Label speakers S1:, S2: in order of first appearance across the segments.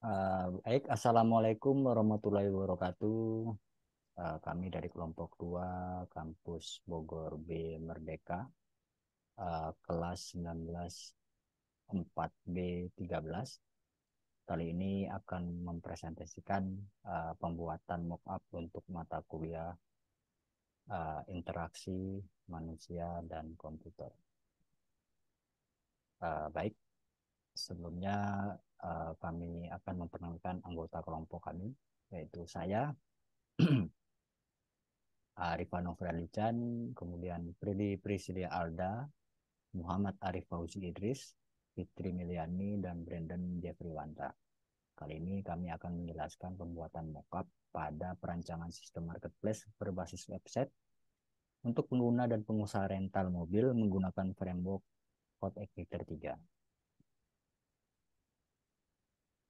S1: Baik, Assalamualaikum warahmatullahi wabarakatuh. Kami dari kelompok 2 kampus Bogor B Merdeka, kelas 19 4B 13. Kali ini akan mempresentasikan pembuatan mockup untuk mata kuliah interaksi manusia dan komputer. Baik, sebelumnya kami akan memperkenalkan anggota kelompok kami, yaitu saya, Arifan Nofralican, kemudian Pridi Priscilia Alda, Muhammad Arif Fauzi Idris, Fitri Miliani, dan Brandon Jeffrey Wanta. Kali ini kami akan menjelaskan pembuatan mockup pada perancangan sistem marketplace berbasis website untuk pengguna dan pengusaha rental mobil menggunakan framework Code Editor 3.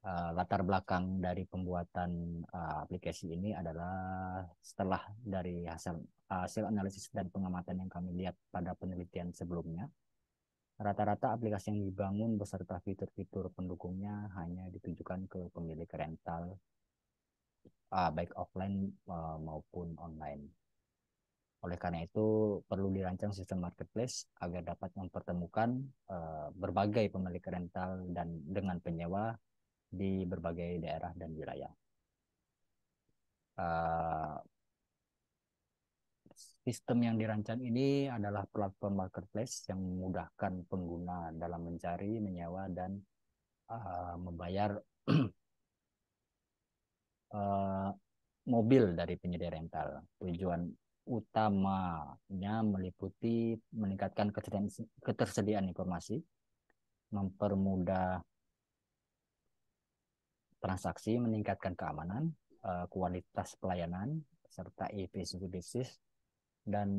S1: Latar belakang dari pembuatan aplikasi ini adalah setelah dari hasil analisis dan pengamatan yang kami lihat pada penelitian sebelumnya, rata-rata aplikasi yang dibangun beserta fitur-fitur pendukungnya hanya ditujukan ke pemilik rental, baik offline maupun online. Oleh karena itu, perlu dirancang sistem marketplace agar dapat mempertemukan berbagai pemilik rental dan dengan penyewa di berbagai daerah dan wilayah. Uh, Sistem yang dirancang ini adalah platform marketplace yang memudahkan pengguna dalam mencari, menyewa, dan membayar uh, mobil dari penyedia rental. Tujuan utamanya meliputi meningkatkan ketersediaan informasi, mempermudah transaksi, meningkatkan keamanan, kualitas pelayanan, serta efisiensi bisnis, dan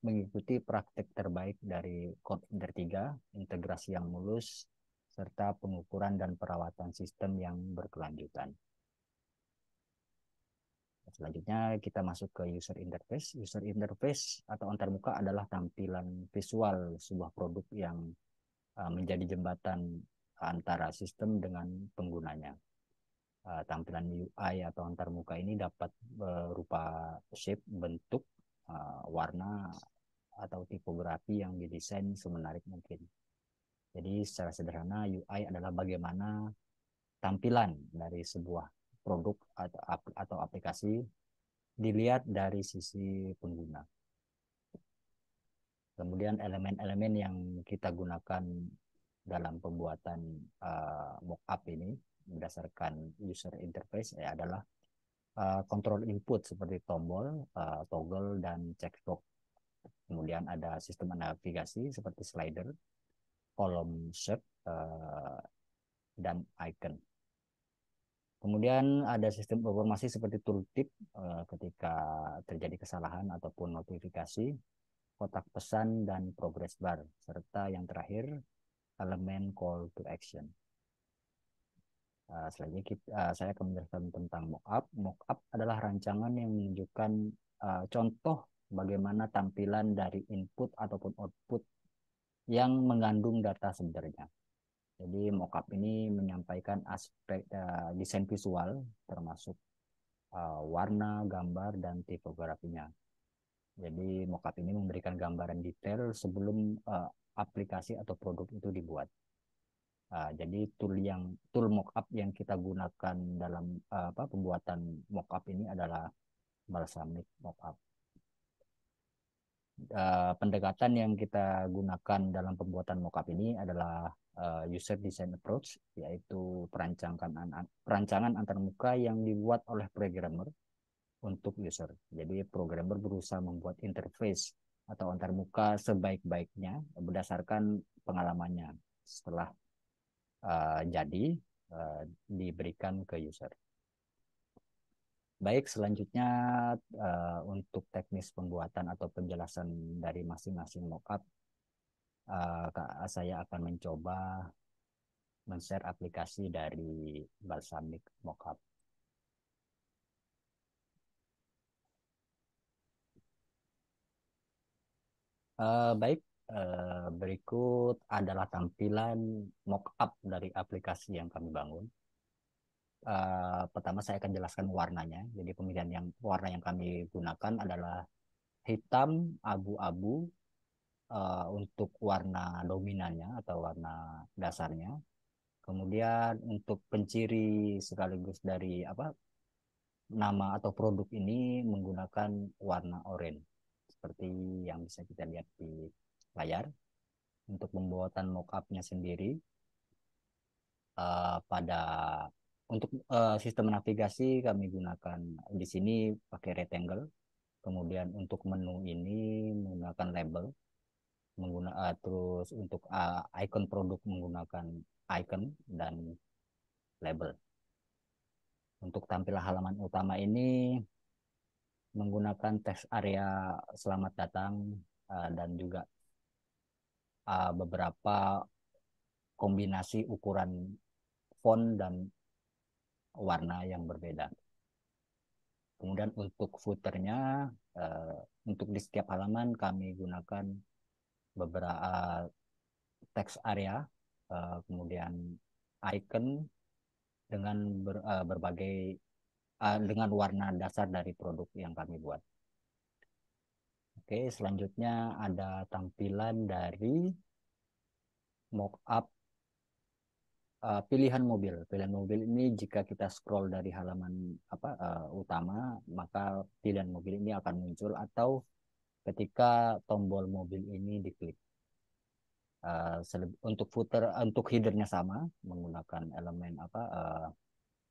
S1: mengikuti praktek terbaik dari Code Inter 3, integrasi yang mulus, serta pengukuran dan perawatan sistem yang berkelanjutan. Selanjutnya kita masuk ke user interface. User interface atau antarmuka adalah tampilan visual sebuah produk yang menjadi jembatan antara sistem dengan penggunanya. Tampilan UI atau antarmuka ini dapat berupa shape, bentuk, warna, atau tipografi yang didesain semenarik mungkin. Jadi secara sederhana UI adalah bagaimana tampilan dari sebuah produk atau aplikasi dilihat dari sisi pengguna. Kemudian elemen-elemen yang kita gunakan dalam pembuatan mockup ini berdasarkan user interface adalah kontrol input seperti tombol, toggle, dan checkbox. Kemudian ada sistem navigasi seperti slider, kolom shape, dan icon. Kemudian ada sistem informasi seperti tooltip ketika terjadi kesalahan ataupun notifikasi, kotak pesan, dan progress bar, serta yang terakhir elemen call to action. Selanjutnya saya akan menjelaskan tentang mockup. Mockup adalah rancangan yang menunjukkan contoh bagaimana tampilan dari input ataupun output yang mengandung data sebenarnya. Jadi mockup ini menyampaikan aspek desain visual termasuk warna, gambar, dan tipografinya. Jadi mockup ini memberikan gambaran detail sebelum aplikasi atau produk itu dibuat. Jadi tool mockup yang kita gunakan dalam pembuatan mockup ini adalah Balsamiq Mockup. Pendekatan yang kita gunakan dalam pembuatan mockup ini adalah user design approach, yaitu perancangan antarmuka yang dibuat oleh programmer untuk user. Jadi programmer berusaha membuat interface atau antarmuka sebaik-baiknya berdasarkan pengalamannya setelah jadi diberikan ke user. Baik, selanjutnya untuk teknis pembuatan atau penjelasan dari masing-masing mockup, saya akan mencoba men-share aplikasi dari Balsamiq Mockup. Baik, berikut adalah tampilan mockup dari aplikasi yang kami bangun. Pertama saya akan jelaskan warnanya. Jadi pemilihan warna yang kami gunakan adalah hitam, abu-abu untuk warna dominannya atau warna dasarnya. Kemudian untuk penciri sekaligus dari nama atau produk ini menggunakan warna oranye seperti yang bisa kita lihat di layar. Untuk pembuatan mockupnya sendiri pada untuk sistem navigasi kami gunakan di sini pakai rectangle. Kemudian untuk menu ini menggunakan label, terus untuk icon produk menggunakan icon dan label. Untuk tampilan halaman utama ini menggunakan teks area selamat datang dan juga beberapa kombinasi ukuran font dan warna yang berbeda. Kemudian untuk footernya, untuk di setiap halaman kami gunakan beberapa teks area, kemudian icon dengan berbagai dengan warna dasar dari produk yang kami buat. Oke, selanjutnya ada tampilan dari mockup pilihan mobil. Pilihan mobil ini jika kita scroll dari halaman utama, maka pilihan mobil ini akan muncul atau ketika tombol mobil ini diklik. Untuk footer, untuk headernya sama menggunakan elemen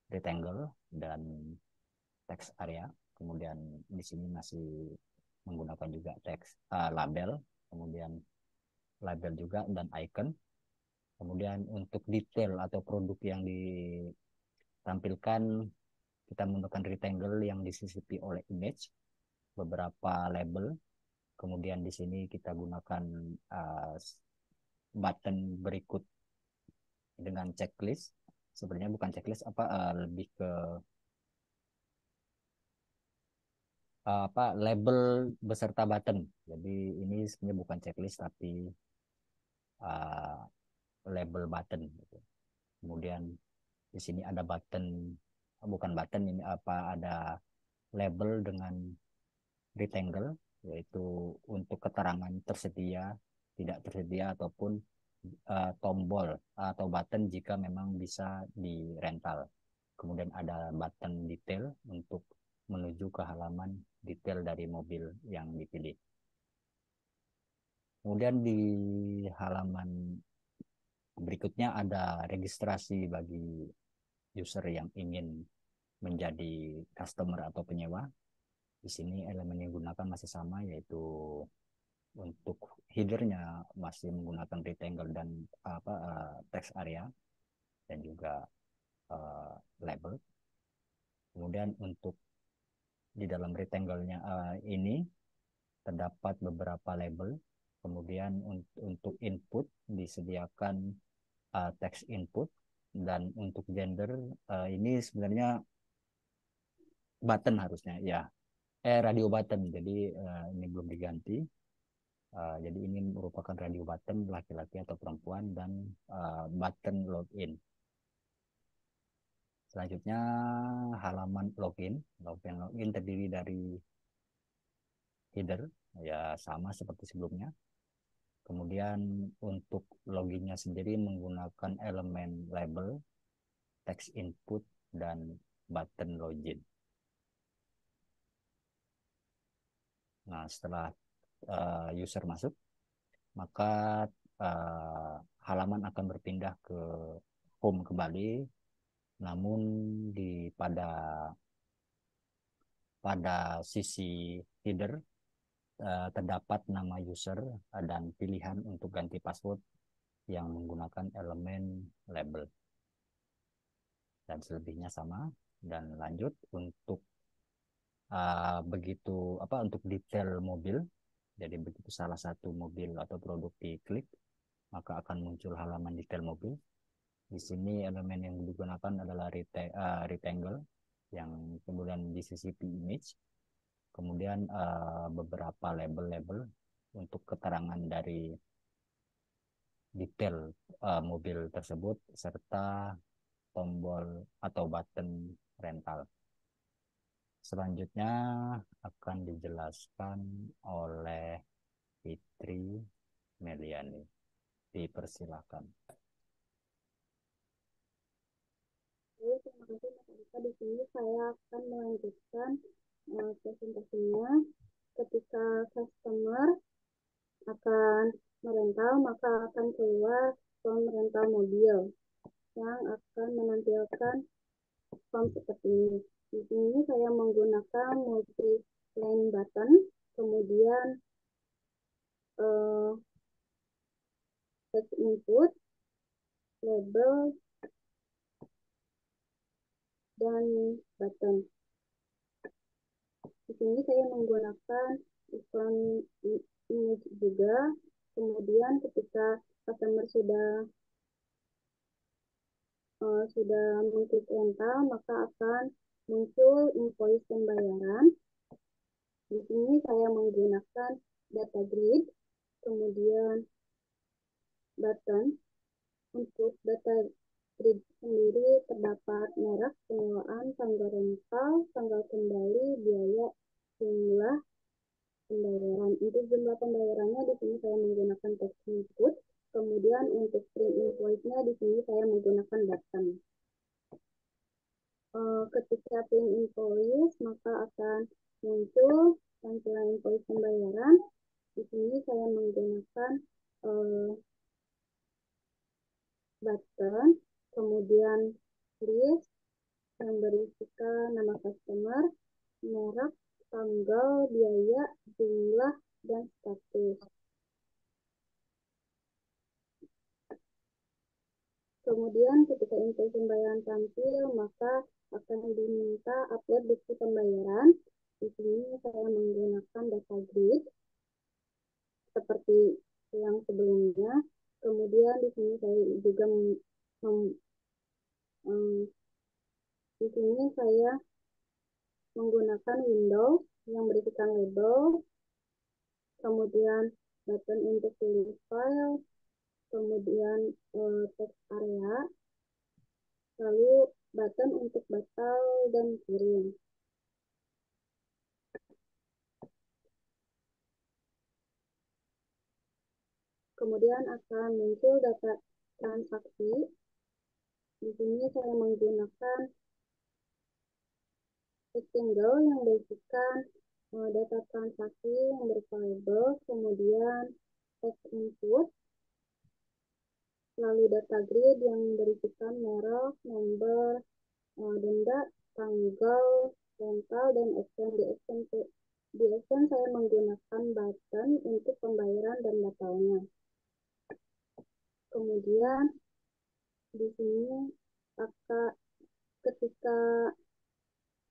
S1: rectangle dan text area. Kemudian di sini masih menggunakan juga teks label, kemudian label juga dan icon. Kemudian untuk detail atau produk yang ditampilkan kita menggunakan rectangle yang disisipi oleh image, beberapa label. Kemudian di sini kita gunakan button berikut dengan checklist. Sebenarnya bukan checklist, lebih ke label beserta button. Jadi ini sebenarnya bukan checklist tapi uh, label button gitu. Kemudian di sini ada button, bukan button ini ada label dengan rectangle, yaitu untuk keterangan tersedia, tidak tersedia ataupun tombol atau button jika memang bisa di rental. Kemudian ada button detail untuk menuju ke halaman detail dari mobil yang dipilih. Kemudian di halaman berikutnya ada registrasi bagi user yang ingin menjadi customer atau penyewa. Di sini elemen yang digunakan masih sama, yaitu untuk headernya masih menggunakan rectangle dan text area dan juga label. Kemudian untuk di dalam rectangle-nya ini terdapat beberapa label. Kemudian untuk input disediakan text input, dan untuk gender ini sebenarnya button harusnya ya, radio button. Jadi ini belum diganti. Jadi ini merupakan radio button laki-laki atau perempuan dan button login. Selanjutnya halaman login. Login terdiri dari header ya sama seperti sebelumnya. Kemudian untuk loginnya sendiri menggunakan elemen label, text input dan button login. Nah, setelah user masuk, maka halaman akan berpindah ke home kembali, namun pada sisi header terdapat nama user dan pilihan untuk ganti password yang menggunakan elemen label, dan selebihnya sama. Dan lanjut untuk untuk detail mobil. Jadi begitu salah satu mobil atau produk diklik, maka akan muncul halaman detail mobil. Di sini elemen yang digunakan adalah rectangle yang kemudian di sisi image. Kemudian beberapa label-label untuk keterangan dari detail mobil tersebut serta tombol atau button rental. Selanjutnya akan dijelaskan oleh Fitri Meliani. Dipersilakan.
S2: Oke, terima kasih Mas Arika. Di sini saya akan melanjutkan presentasinya. Ketika customer akan merental, maka akan keluar form rental mobil yang akan menampilkan form seperti ini. Di sini saya menggunakan multi line button, kemudian text input, label, dan button. Di sini saya menggunakan ikon image juga. Kemudian ketika customer sudah mengklik enter, maka akan muncul invoice pembayaran. Di sini saya menggunakan data grid, kemudian button. Untuk data grid sendiri terdapat merek, penyewaan, tanggal rental, tanggal kembali, biaya, jumlah pembayaran. Untuk jumlah pembayarannya di sini saya menggunakan text input. Kemudian untuk print invoice-nya di sini saya menggunakan button. Ketika print invoice maka akan muncul tampilan invoice pembayaran. Di sini saya menggunakan button, kemudian list yang berisikan nama customer, merek, tanggal, biaya, jumlah, dan status. Kemudian ketika invoice pembayaran tampil, maka akan diminta upload bukti pembayaran. Di sini saya menggunakan data grid seperti yang sebelumnya. Kemudian di sini saya juga di sini saya menggunakan Windows yang berisikan label, kemudian button untuk pilih file, kemudian text area, lalu button untuk batal dan kirim. Kemudian akan muncul data transaksi. Di sini saya menggunakan rectangle yang berisikan data transaksi yang berupa label, kemudian text input, lalu data grid yang berisikan merek, nomor, denda, tanggal, rental, dan action. Di action saya menggunakan button untuk pembayaran dan batalnya. Kemudian di sini ketika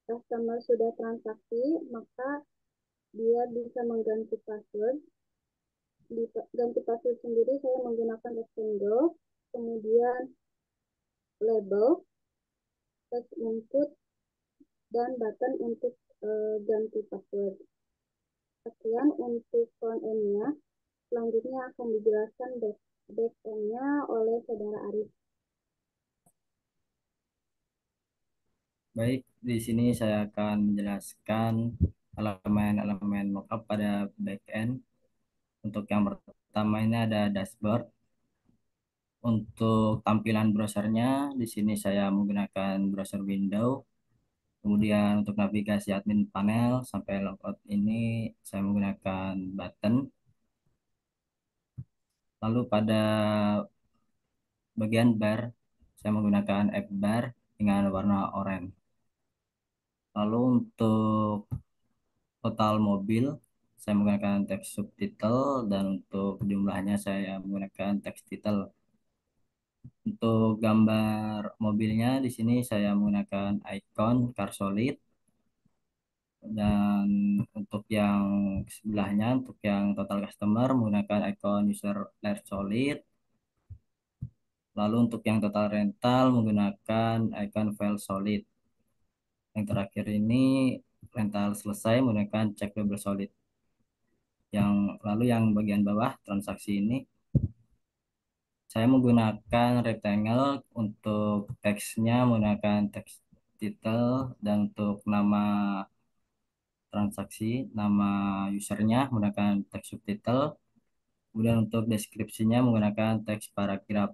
S2: customer sudah transaksi, maka dia bisa mengganti password. Di ganti password sendiri saya menggunakan rectangle, kemudian label, text input, dan button untuk ganti password. Sekian untuk front end-nya. Selanjutnya akan dijelaskan back end-nya oleh Saudara Arif.
S3: Baik, di sini saya akan menjelaskan elemen-elemen mockup pada backend. Untuk yang pertama ini ada dashboard. Untuk tampilan browsernya, di sini saya menggunakan browser window. Kemudian untuk navigasi admin panel sampai logout ini saya menggunakan button. Lalu pada bagian bar, saya menggunakan app bar dengan warna oranye. Lalu untuk total mobil, saya menggunakan teks subtitle dan untuk jumlahnya saya menggunakan teks title. Untuk gambar mobilnya di sini saya menggunakan icon car solid dan untuk yang sebelahnya untuk yang total customer menggunakan icon user life solid. Lalu untuk yang total rental menggunakan icon file solid. Yang terakhir ini rental selesai menggunakan check double solid. Yang lalu yang bagian bawah transaksi ini Saya menggunakan rectangle untuk teksnya menggunakan teks title dan untuk nama transaksi, nama usernya menggunakan teks subtitle. Kemudian untuk deskripsinya menggunakan teks paragraf.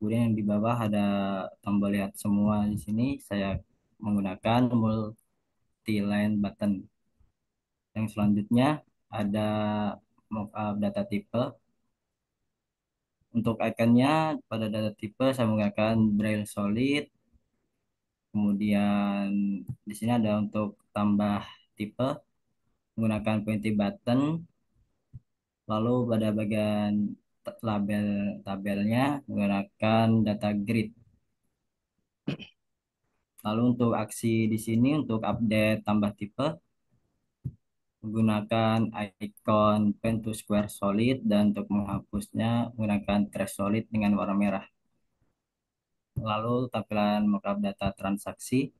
S3: Kemudian yang di bawah ada tombol lihat semua di sini saya menggunakan multi line button. Yang selanjutnya ada mockup data type. Untuk ikonnya pada data type saya menggunakan Braille Solid. Kemudian di sini ada untuk tambah tipe menggunakan pointy button. Lalu pada bagian label tabelnya menggunakan data grid. Lalu untuk aksi di sini untuk update tambah tipe menggunakan icon pen to square solid dan untuk menghapusnya menggunakan trace solid dengan warna merah. Lalu tampilan mockup data transaksi.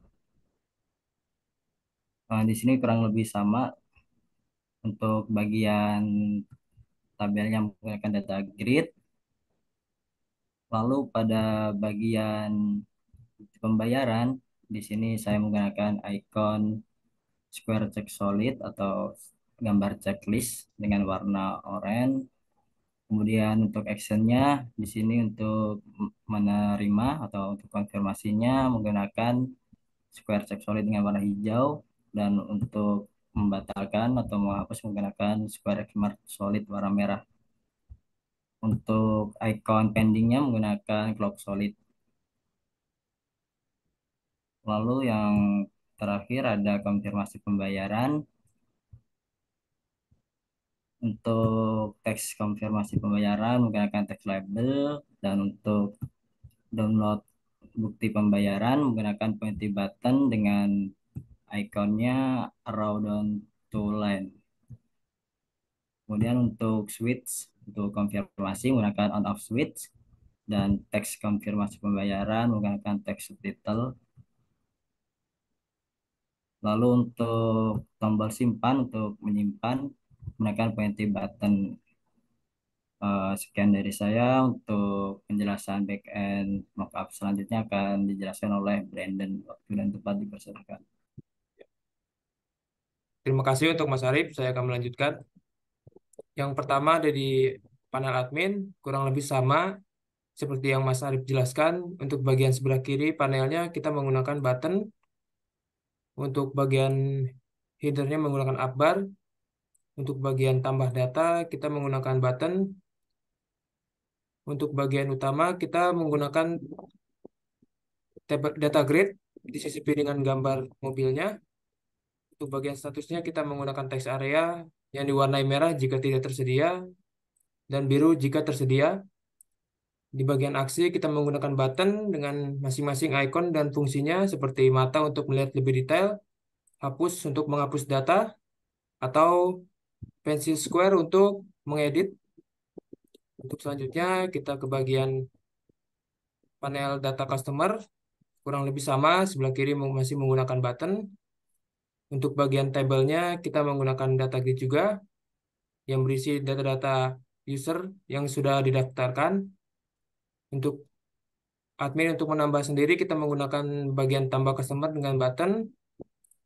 S3: Nah, di sini kurang lebih sama untuk bagian tabelnya menggunakan data grid. Lalu pada bagian pembayaran di sini saya menggunakan icon square check solid atau gambar checklist dengan warna oranye. Kemudian untuk actionnya di sini untuk menerima atau untuk konfirmasinya menggunakan square check solid dengan warna hijau dan untuk membatalkan atau menghapus menggunakan square mark solid warna merah. Untuk icon pendingnya menggunakan clock solid. Lalu yang terakhir ada konfirmasi pembayaran. Untuk teks konfirmasi pembayaran menggunakan teks label dan untuk download bukti pembayaran menggunakan pointy button dengan ikonnya arrow down to line. Kemudian untuk switch untuk konfirmasi menggunakan on off switch dan teks konfirmasi pembayaran menggunakan teks subtitle. Lalu untuk tombol simpan untuk menyimpan menggunakan pointy button. Sekian dari saya untuk penjelasan backend mockup selanjutnya akan dijelaskan oleh Brandon. Waktu dan tempat dipersilakan.
S4: Terima kasih untuk Mas Arif. Saya akan melanjutkan. Yang pertama ada di panel admin, kurang lebih sama seperti yang Mas Arif jelaskan. Untuk bagian sebelah kiri panelnya kita menggunakan button. Untuk bagian headernya menggunakan up bar. Untuk bagian tambah data kita menggunakan button. Untuk bagian utama kita menggunakan data grid disisipi dengan gambar mobilnya. Untuk bagian statusnya kita menggunakan text area yang diwarnai merah jika tidak tersedia dan biru jika tersedia. Di bagian aksi kita menggunakan button dengan masing-masing icon dan fungsinya seperti mata untuk melihat lebih detail, hapus untuk menghapus data, atau pencil square untuk mengedit. Untuk selanjutnya kita ke bagian panel data customer, kurang lebih sama, sebelah kiri masih menggunakan button. Untuk bagian tabelnya kita menggunakan data grid juga yang berisi data-data user yang sudah didaftarkan. Untuk admin untuk menambah sendiri kita menggunakan bagian tambah customer dengan button.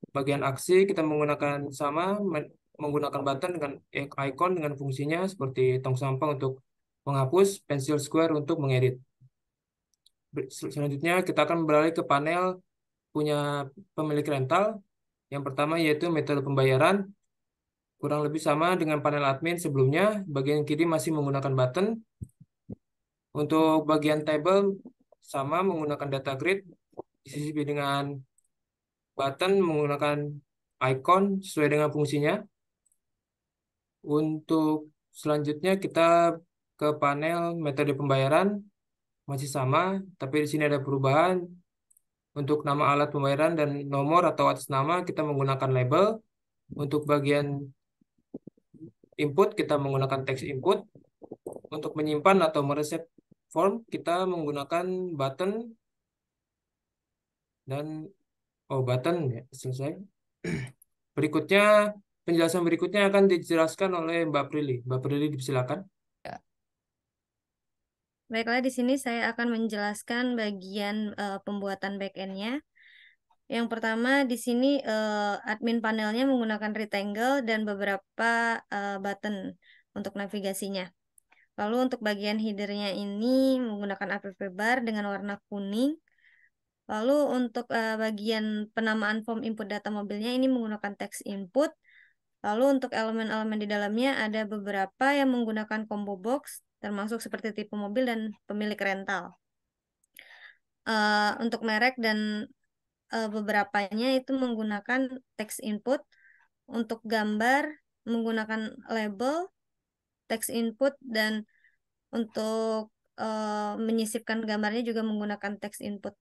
S4: Bagian aksi kita menggunakan sama menggunakan button dengan icon dengan fungsinya seperti tong sampah untuk menghapus, pencil square untuk mengedit. Selanjutnya kita akan beralih ke panel punya pemilik rental. Yang pertama yaitu metode pembayaran. Kurang lebih sama dengan panel admin sebelumnya. Bagian kiri masih menggunakan button. Untuk bagian table sama menggunakan data grid disisipi dengan button menggunakan icon sesuai dengan fungsinya. Untuk selanjutnya kita ke panel metode pembayaran masih sama, tapi di sini ada perubahan. Untuk nama alat pembayaran dan nomor atau atas nama kita menggunakan label. Untuk bagian input kita menggunakan teks input. Untuk menyimpan atau mereset form kita menggunakan button dan button ya, selesai. Berikutnya penjelasan berikutnya akan dijelaskan oleh Mbak Prilly. Mbak Prilly dipersilakan.
S1: Ya.
S5: Baiklah, di sini saya akan menjelaskan bagian pembuatan backend-nya. Yang pertama di sini admin panelnya menggunakan rectangle dan beberapa button untuk navigasinya. Lalu untuk bagian header-nya ini menggunakan app bar dengan warna kuning. Lalu untuk bagian penamaan form input data mobilnya ini menggunakan text input. Lalu untuk elemen-elemen di dalamnya ada beberapa yang menggunakan combo box, termasuk seperti tipe mobil dan pemilik rental. Untuk merek dan beberapanya itu menggunakan text input. Untuk gambar menggunakan label, text input, dan untuk menyisipkan gambarnya juga menggunakan text input.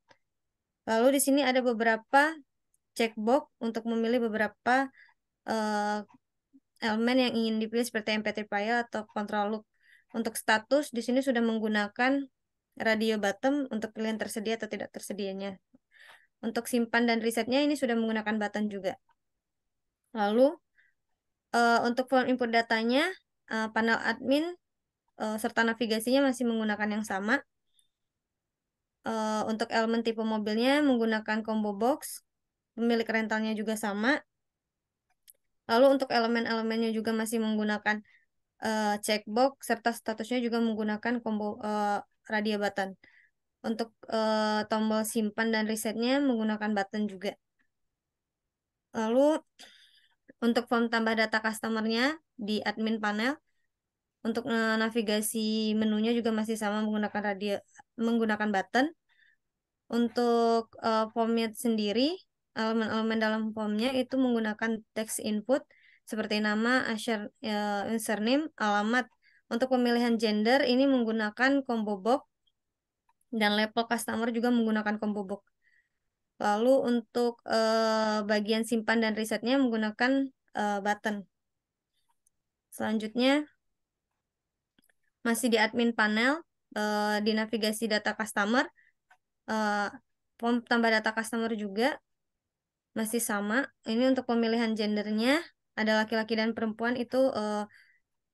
S5: Lalu di sini ada beberapa checkbox untuk memilih beberapa elemen yang ingin dipilih seperti MP3 file atau control loop. Untuk status di sini sudah menggunakan radio button untuk pilihan tersedia atau tidak tersedianya. Untuk simpan dan resetnya ini sudah menggunakan button juga. Lalu untuk form input datanya, panel admin serta navigasinya masih menggunakan yang sama. Untuk elemen tipe mobilnya menggunakan combo box, pemilik rentalnya juga sama. Lalu untuk elemen-elemennya juga masih menggunakan checkbox serta statusnya juga menggunakan combo radio button. Untuk tombol simpan dan resetnya menggunakan button juga. Lalu untuk form tambah data customernya di admin panel, untuk navigasi menunya juga masih sama menggunakan button. Untuk formnya sendiri, elemen-elemen dalam formnya itu menggunakan text input seperti nama, username, alamat. Untuk pemilihan gender ini menggunakan combo box dan label customer juga menggunakan combo box. Lalu untuk bagian simpan dan resetnya menggunakan button. Selanjutnya masih di admin panel, di navigasi data customer, form tambah data customer juga masih sama. Ini untuk pemilihan gendernya ada laki-laki dan perempuan itu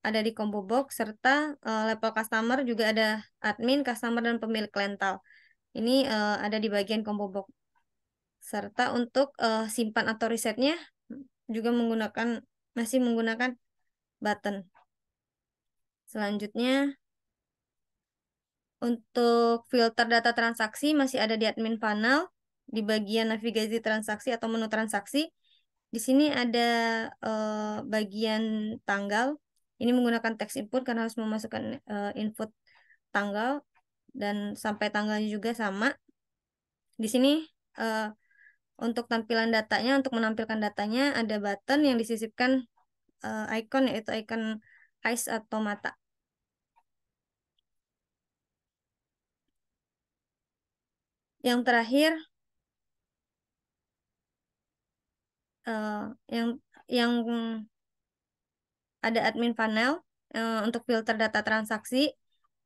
S5: ada di combo box, serta level customer juga ada admin, customer, dan pemilik rental. Ini ada di bagian combo box. Serta untuk simpan atau resetnya juga masih menggunakan button. Selanjutnya untuk filter data transaksi masih ada di admin panel di bagian navigasi transaksi atau menu transaksi. Di sini ada bagian tanggal. Ini menggunakan text input karena harus memasukkan input tanggal dan sampai tanggalnya juga sama. Di sini untuk tampilan datanya, untuk menampilkan datanya ada button yang disisipkan icon, yaitu icon eyes atau mata. Yang terakhir yang ada admin panel untuk filter data transaksi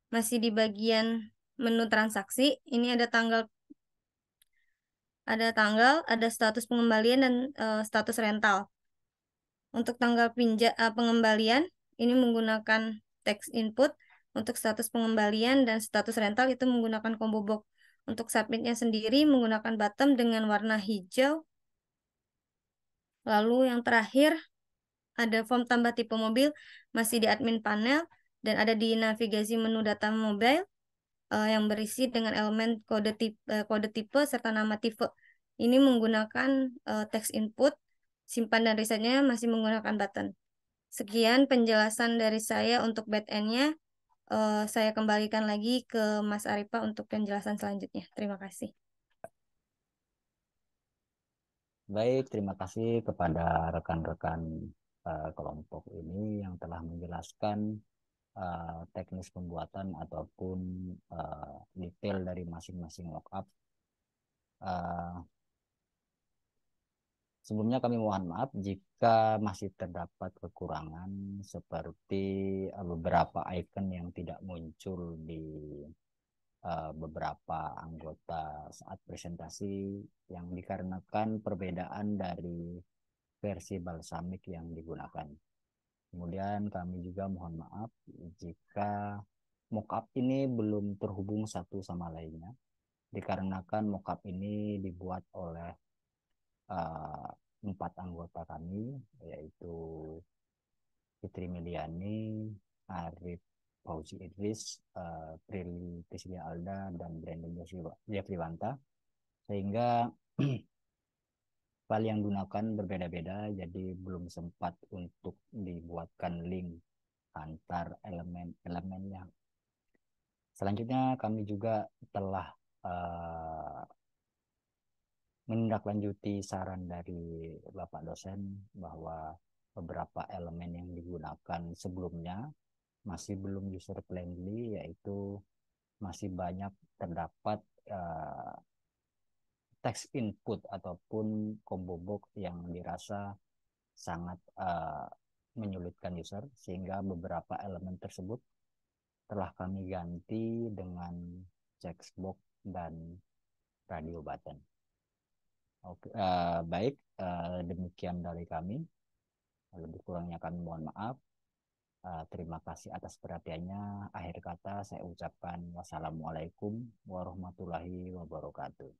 S5: masih di bagian menu transaksi. Ini ada tanggal, ada status pengembalian dan status rental. Untuk tanggal pengembalian ini menggunakan text input. Untuk status pengembalian dan status rental itu menggunakan combo box. Untuk submitnya sendiri menggunakan button dengan warna hijau. Lalu yang terakhir ada form tambah tipe mobil masih di admin panel dan ada di navigasi menu data mobile yang berisi dengan elemen kode tipe serta nama tipe. Ini menggunakan text input, simpan dan resetnya masih menggunakan button. Sekian penjelasan dari saya untuk back-end-nya. Saya kembalikan lagi ke Mas Arifa untuk penjelasan selanjutnya. Terima kasih.
S1: Baik, terima kasih kepada rekan-rekan kelompok ini yang telah menjelaskan teknis pembuatan ataupun detail dari masing-masing mockup. Sebelumnya kami mohon maaf jika masih terdapat kekurangan seperti beberapa icon yang tidak muncul di beberapa anggota saat presentasi yang dikarenakan perbedaan dari versi balsamik yang digunakan. Kemudian kami juga mohon maaf jika mockup ini belum terhubung satu sama lainnya, dikarenakan mockup ini dibuat oleh uh, 4 anggota kami, yaitu Fitri Mediani, Arif Fauzi Idris, Prilly Priscilia Alda, dan Brandon Jeffriwanta. Sehingga file yang digunakan berbeda-beda, jadi belum sempat untuk dibuatkan link antar elemen-elemennya. Selanjutnya kami juga telah menindaklanjuti saran dari Bapak dosen bahwa beberapa elemen yang digunakan sebelumnya masih belum user friendly, yaitu masih banyak terdapat teks input ataupun combo box yang dirasa sangat menyulitkan user, sehingga beberapa elemen tersebut telah kami ganti dengan checkbox dan radio button. Oke, baik, demikian dari kami. Lebih kurangnya kami mohon maaf. Terima kasih atas perhatiannya. Akhir kata saya ucapkan wassalamualaikum warahmatullahi wabarakatuh.